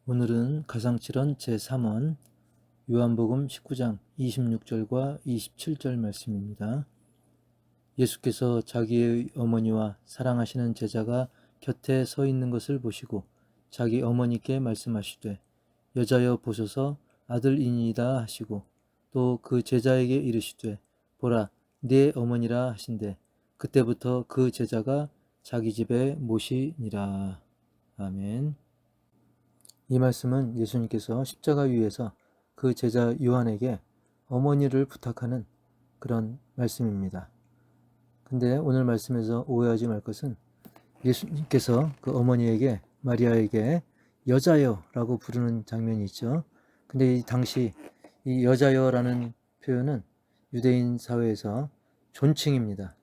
오늘은 가상칠언 제3원 요한복음 19장 26절과 27절 말씀입니다. 예수께서 자기의 어머니와 사랑하시는 제자가 곁에 서 있는 것을 보시고 자기 어머니께 말씀하시되 여자여 보소서 아들이니이다 하시고 또 그 제자에게 이르시되 보라 네 어머니라 하신대 그때부터 그 제자가 자기 집에 모시니라. 아멘. 이 말씀은 예수님께서 십자가 위에서 그 제자 요한에게 어머니를 부탁하는 그런 말씀입니다. 근데 오늘 말씀에서 오해하지 말 것은 예수님께서 그 어머니에게 마리아에게 여자여 라고 부르는 장면이 있죠. 근데 이 당시 이 여자여라는 표현은 유대인 사회에서 존칭입니다.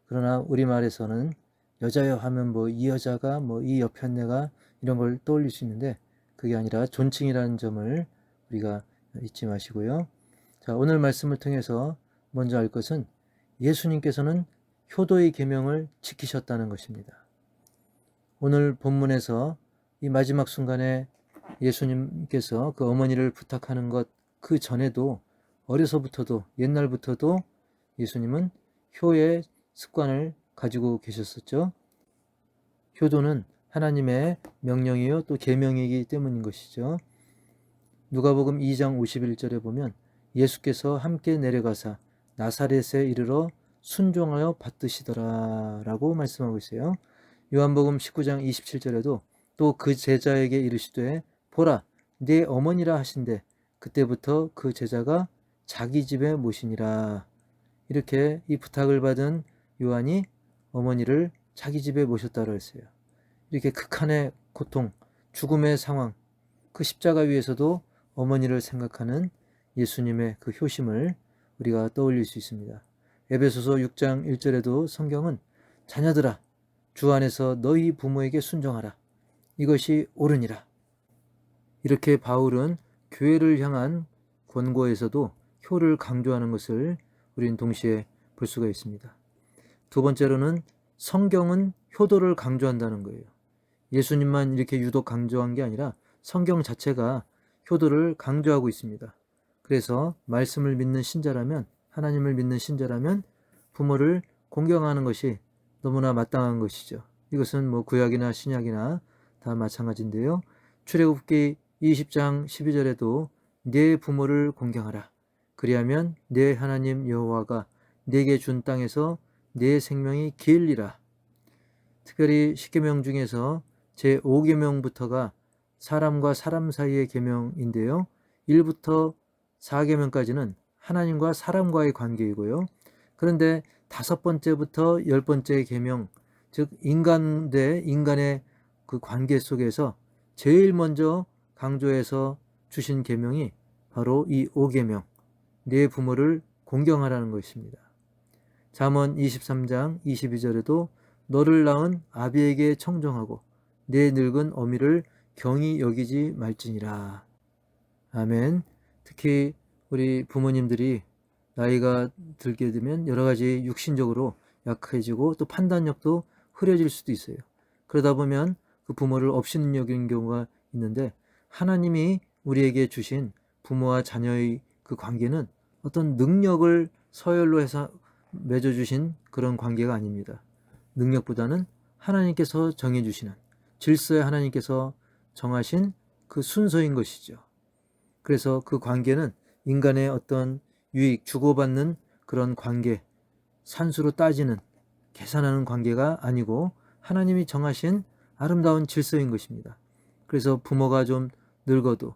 그러나 우리말에서는 여자여 하면 뭐 이 여자가 뭐 이 여편네가 이런 걸 떠올릴 수 있는데 그게 아니라 존칭이라는 점을 우리가 잊지 마시고요. 자, 오늘 말씀을 통해서 먼저 알 것은 예수님께서는 효도의 계명을 지키셨다는 것입니다. 오늘 본문에서 이 마지막 순간에 예수님께서 그 어머니를 부탁하는 것 그 전에도 어려서부터도 옛날부터도 예수님은 효의 습관을 가지고 계셨었죠. 효도는 하나님의 명령이요 또 계명이기 때문인 것이죠. 누가복음 2장 51절에 보면 예수께서 함께 내려가사 나사렛에 이르러 순종하여 받드시더라 라고 말씀하고 있어요. 요한복음 19장 27절에도 또 그 제자에게 이르시되 보라 네 어머니라 하신대 그때부터 그 제자가 자기 집에 모시니라. 이렇게 이 부탁을 받은 요한이 어머니를 자기 집에 모셨다고 했어요. 이렇게 극한의 고통, 죽음의 상황, 그 십자가 위에서도 어머니를 생각하는 예수님의 그 효심을 우리가 떠올릴 수 있습니다. 에베소서 6장 1절에도 성경은 자녀들아 주 안에서 너희 부모에게 순종하라. 이것이 옳으니라. 이렇게 바울은 교회를 향한 권고에서도 효를 강조하는 것을 우리는 동시에 볼 수가 있습니다. 두 번째로는 성경은 효도를 강조한다는 거예요. 예수님만 이렇게 유독 강조한 게 아니라 성경 자체가 효도를 강조하고 있습니다. 그래서 말씀을 믿는 신자라면, 하나님을 믿는 신자라면 부모를 공경하는 것이 너무나 마땅한 것이죠. 이것은 뭐 구약이나 신약이나 다 마찬가지인데요. 출애굽기 20장 12절에도 네 부모를 공경하라. 그리하면 네 하나님 여호와가 네게 준 땅에서 네 생명이 길리라. 특별히 10계명 중에서 제5계명부터가 사람과 사람 사이의 계명인데요. 1부터 4계명까지는 하나님과 사람과의 관계이고요. 그런데 5번째부터 10번째 계명, 즉 인간 대 인간의 그 관계 속에서 제일 먼저 강조해서 주신 계명이 바로 이 5계명, 네 부모를 공경하라는 것입니다. 잠언 23장 22절에도 너를 낳은 아비에게 청정하고 내 늙은 어미를 경히 여기지 말지니라. 아멘. 특히 우리 부모님들이 나이가 들게 되면 여러 가지 육신적으로 약해지고 또 판단력도 흐려질 수도 있어요. 그러다 보면 그 부모를 업신여기는 경우가 있는데 하나님이 우리에게 주신 부모와 자녀의 그 관계는 어떤 능력을 서열로 해서 맺어주신 그런 관계가 아닙니다. 능력보다는 하나님께서 정해주시는 질서에 하나님께서 정하신 그 순서인 것이죠. 그래서 그 관계는 인간의 어떤 유익, 주고받는 그런 관계, 산수로 따지는, 계산하는 관계가 아니고 하나님이 정하신 아름다운 질서인 것입니다. 그래서 부모가 좀 늙어도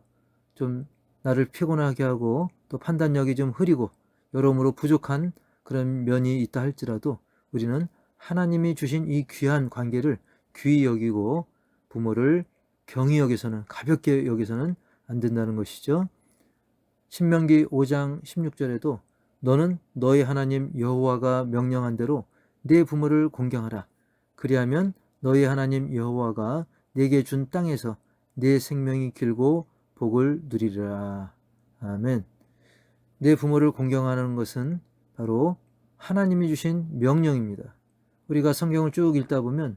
좀 나를 피곤하게 하고 또 판단력이 좀 흐리고 여러모로 부족한 그런 면이 있다 할지라도 우리는 하나님이 주신 이 귀한 관계를 귀히 여기고 부모를 경히 여기서는 가볍게 여기서는 안 된다는 것이죠. 신명기 5장 16절에도 너는 너희 하나님 여호와가 명령한 대로 네 부모를 공경하라. 그리하면 너희 하나님 여호와가 네게 준 땅에서 네 생명이 길고 복을 누리리라. 아멘. 내 부모를 공경하는 것은 바로 하나님이 주신 명령입니다. 우리가 성경을 쭉 읽다 보면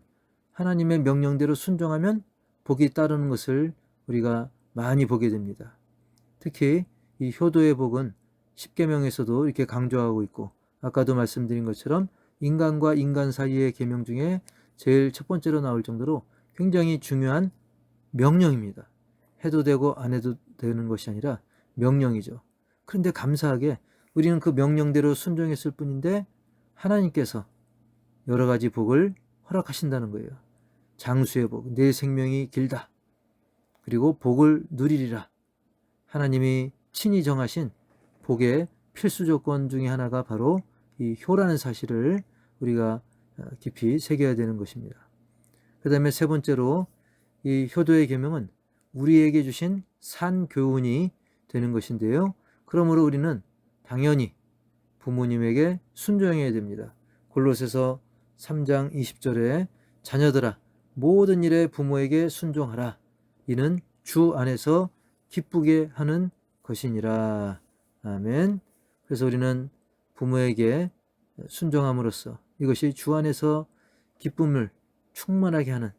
하나님의 명령대로 순종하면 복이 따르는 것을 우리가 많이 보게 됩니다. 특히 이 효도의 복은 십계명에서도 이렇게 강조하고 있고, 아까도 말씀드린 것처럼 인간과 인간 사이의 계명 중에 제일 첫 번째로 나올 정도로 굉장히 중요한 명령입니다. 해도 되고 안 해도 되는 것이 아니라 명령이죠. 그런데 감사하게 우리는 그 명령대로 순종했을 뿐인데 하나님께서 여러 가지 복을 허락하신다는 거예요. 장수의 복, 내 생명이 길다. 그리고 복을 누리리라. 하나님이 친히 정하신 복의 필수 조건 중에 하나가 바로 이 효라는 사실을 우리가 깊이 새겨야 되는 것입니다. 그 다음에 세 번째로 이 효도의 계명은 우리에게 주신 산 교훈이 되는 것인데요. 그러므로 우리는 당연히 부모님에게 순종해야 됩니다. 골로새서 3장 20절에 자녀들아 모든 일에 부모에게 순종하라. 이는 주 안에서 기쁘게 하는 것이니라. 아멘. 그래서 우리는 부모에게 순종함으로써 이것이 주 안에서 기쁨을 충만하게 하는,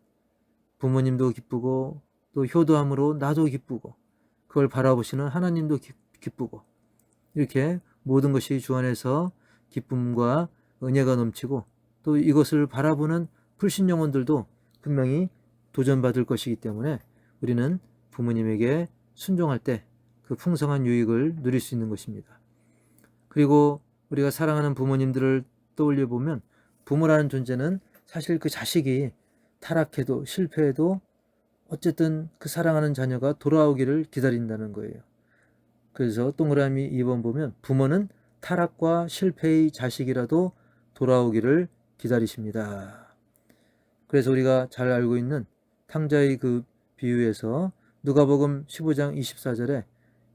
부모님도 기쁘고 또 효도함으로 나도 기쁘고 그걸 바라보시는 하나님도 기쁘고, 이렇게 모든 것이 주 안에서 기쁨과 은혜가 넘치고 또 이것을 바라보는 불신 영혼들도 분명히 도전받을 것이기 때문에 우리는 부모님에게 순종할 때 그 풍성한 유익을 누릴 수 있는 것입니다. 그리고 우리가 사랑하는 부모님들을 떠올려 보면 부모라는 존재는 사실 그 자식이 타락해도 실패해도 어쨌든 그 사랑하는 자녀가 돌아오기를 기다린다는 거예요. 그래서 동그라미 2번 보면 부모는 타락과 실패의 자식이라도 돌아오기를 기다리십니다. 그래서 우리가 잘 알고 있는 탕자의 그 비유에서 누가복음 15장 24절에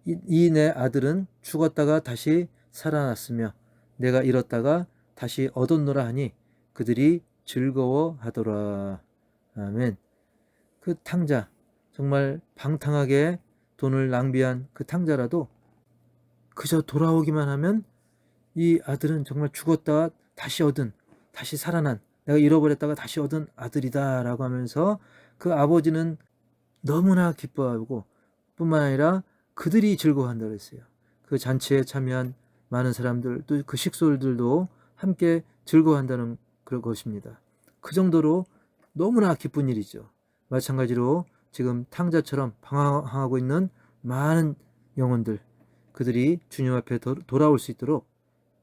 이 내 아들은 죽었다가 다시 살아났으며 내가 잃었다가 다시 얻었노라 하니 그들이 즐거워하더라. 아멘. 그 탕자, 정말 방탕하게 돈을 낭비한 그 탕자라도 그저 돌아오기만 하면 이 아들은 정말 죽었다가 다시 얻은, 다시 살아난, 내가 잃어버렸다가 다시 얻은 아들이다 라고 하면서 그 아버지는 너무나 기뻐하고 뿐만 아니라 그들이 즐거워한다고 했어요. 그 잔치에 참여한 많은 사람들, 또 그 식솔들도 함께 즐거워한다는 그런 것입니다. 그 정도로 너무나 기쁜 일이죠. 마찬가지로 지금 탕자처럼 방황하고 있는 많은 영혼들, 그들이 주님 앞에 돌아올 수 있도록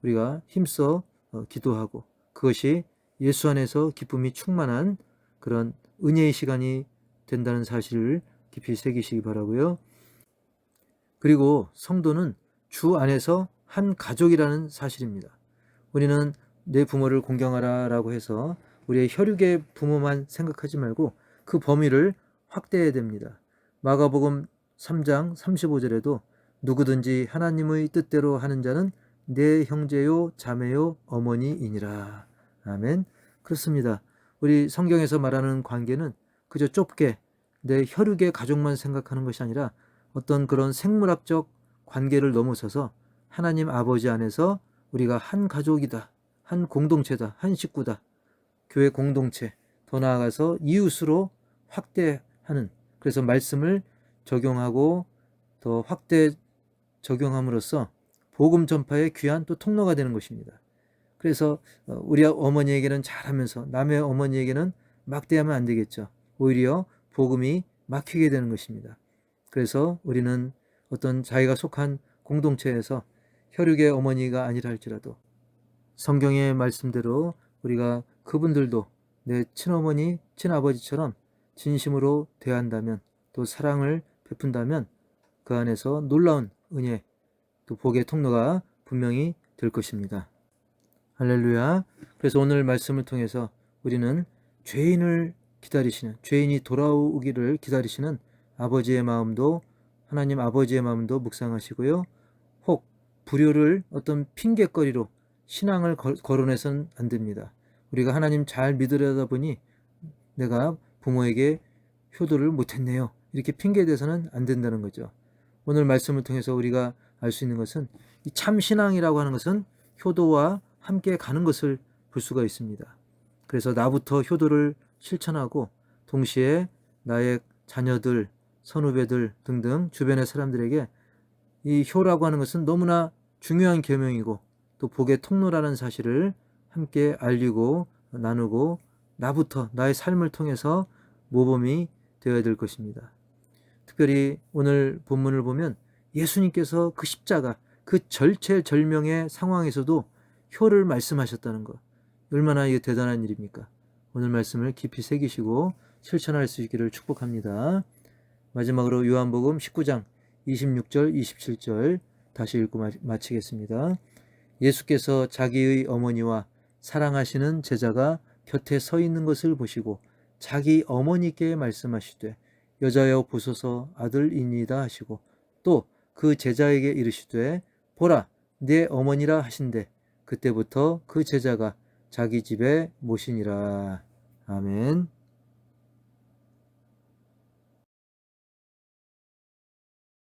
우리가 힘써 기도하고, 그것이 예수 안에서 기쁨이 충만한 그런 은혜의 시간이 된다는 사실을 깊이 새기시기 바라고요. 그리고 성도는 주 안에서 한 가족이라는 사실입니다. 우리는 내 부모를 공경하라 라고 해서 우리의 혈육의 부모만 생각하지 말고 그 범위를 확대해야 됩니다. 마가복음 3장 35절에도 누구든지 하나님의 뜻대로 하는 자는 내 형제요 자매요 어머니이니라. 아멘. 그렇습니다. 우리 성경에서 말하는 관계는 그저 좁게 내 혈육의 가족만 생각하는 것이 아니라 어떤 그런 생물학적 관계를 넘어서서 하나님 아버지 안에서 우리가 한 가족이다, 한 공동체다, 한 식구다, 교회 공동체, 더 나아가서 이웃으로 확대하는, 그래서 말씀을 적용하고 더 확대 적용함으로써 복음 전파의 귀한 또 통로가 되는 것입니다. 그래서 우리 어머니에게는 잘하면서 남의 어머니에게는 막대하면 안 되겠죠. 오히려 복음이 막히게 되는 것입니다. 그래서 우리는 어떤 자기가 속한 공동체에서 혈육의 어머니가 아니라 할지라도 성경의 말씀대로 우리가 그분들도 내 친어머니, 친아버지처럼 진심으로 대한다면, 또 사랑을 베푼다면 그 안에서 놀라운 은혜, 또 복의 통로가 분명히 될 것입니다. 할렐루야. 그래서 오늘 말씀을 통해서 우리는 죄인을 기다리시는, 죄인이 돌아오기를 기다리시는 아버지의 마음도, 하나님 아버지의 마음도 묵상하시고요. 혹 불효를 어떤 핑계거리로 신앙을 거론해서는 안 됩니다. 우리가 하나님 잘 믿으려다 보니 내가 부모에게 효도를 못했네요, 이렇게 핑계대서는 안 된다는 거죠. 오늘 말씀을 통해서 우리가 알 수 있는 것은 이 참신앙이라고 하는 것은 효도와 함께 가는 것을 볼 수가 있습니다. 그래서 나부터 효도를 실천하고 동시에 나의 자녀들, 선후배들 등등 주변의 사람들에게 이 효라고 하는 것은 너무나 중요한 계명이고 또 복의 통로라는 사실을 함께 알리고 나누고 나부터 나의 삶을 통해서 모범이 되어야 될 것입니다. 특별히 오늘 본문을 보면 예수님께서 그 십자가, 그 절체절명의 상황에서도 효를 말씀하셨다는 것, 얼마나 이게 대단한 일입니까? 오늘 말씀을 깊이 새기시고 실천할 수 있기를 축복합니다. 마지막으로 요한복음 19장 26절 27절 다시 읽고 마치겠습니다. 예수께서 자기의 어머니와 사랑하시는 제자가 곁에 서 있는 것을 보시고 자기 어머니께 말씀하시되 여자여 보소서 아들이니이다 하시고 또 그 제자에게 이르시되 보라 네 어머니라 하신대 그때부터 그 제자가 자기 집에 모시니라. 아멘.